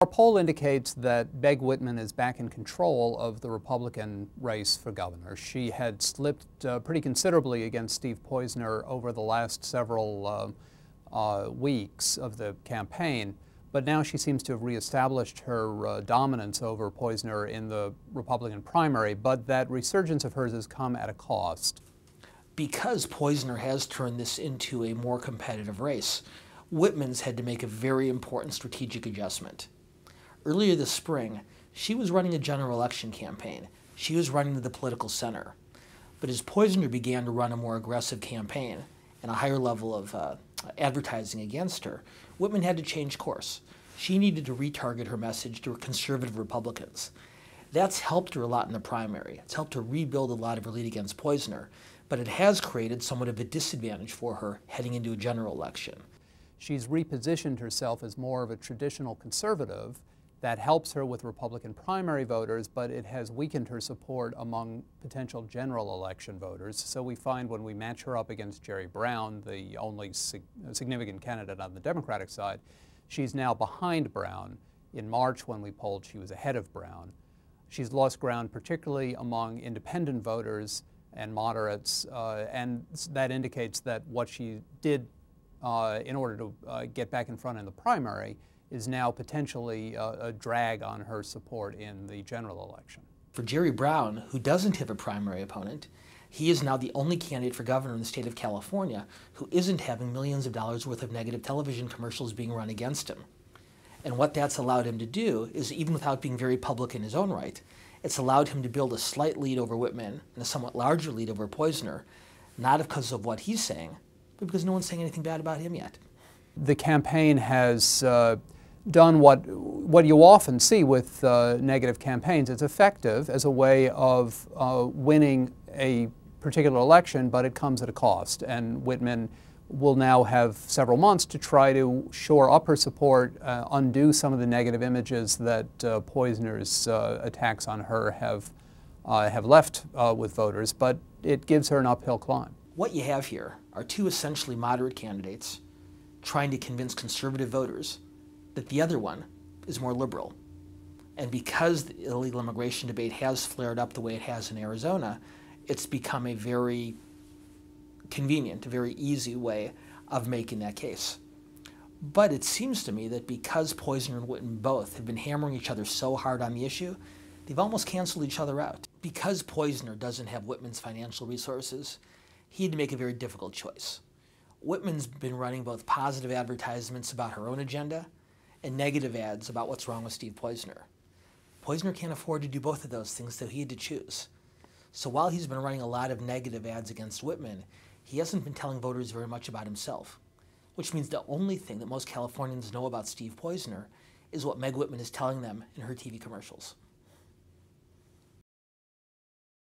Our poll indicates that Meg Whitman is back in control of the Republican race for governor. She had slipped pretty considerably against Steve Poizner over the last several weeks of the campaign, but now she seems to have reestablished her dominance over Poizner in the Republican primary, but that resurgence of hers has come at a cost. Because Poizner has turned this into a more competitive race, Whitman's had to make a very important strategic adjustment. Earlier this spring, she was running a general election campaign. She was running to the political center. But as Poizner began to run a more aggressive campaign and a higher level of advertising against her, Whitman had to change course. She needed to retarget her message to conservative Republicans. That's helped her a lot in the primary. It's helped her rebuild a lot of her lead against Poizner, but it has created somewhat of a disadvantage for her heading into a general election. She's repositioned herself as more of a traditional conservative. That helps her with Republican primary voters, but it has weakened her support among potential general election voters. So we find when we match her up against Jerry Brown, the only significant candidate on the Democratic side, she's now behind Brown. In March, when we polled, she was ahead of Brown. She's lost ground particularly among independent voters and moderates, and that indicates that what she did in order to get back in front in the primary is now potentially a drag on her support in the general election. For Jerry Brown, who doesn't have a primary opponent, he is now the only candidate for governor in the state of California who isn't having millions of dollars worth of negative television commercials being run against him. And what that's allowed him to do is, even without being very public in his own right, it's allowed him to build a slight lead over Whitman and a somewhat larger lead over Poizner, not because of what he's saying, but because no one's saying anything bad about him yet. The campaign has done what you often see with negative campaigns. It's effective as a way of winning a particular election, but it comes at a cost. And Whitman will now have several months to try to shore up her support, undo some of the negative images that Poizner's attacks on her have left with voters, but it gives her an uphill climb. What you have here are two essentially moderate candidates trying to convince conservative voters that the other one is more liberal. And because the illegal immigration debate has flared up the way it has in Arizona, it's become a very convenient, a very easy way of making that case. But it seems to me that because Poizner and Whitman both have been hammering each other so hard on the issue, they've almost canceled each other out. Because Poizner doesn't have Whitman's financial resources, he had to make a very difficult choice. Whitman's been running both positive advertisements about her own agenda and negative ads about what's wrong with Steve Poizner. Poizner can't afford to do both of those things, so he had to choose. So while he's been running a lot of negative ads against Whitman, he hasn't been telling voters very much about himself, which means the only thing that most Californians know about Steve Poizner is what Meg Whitman is telling them in her TV commercials.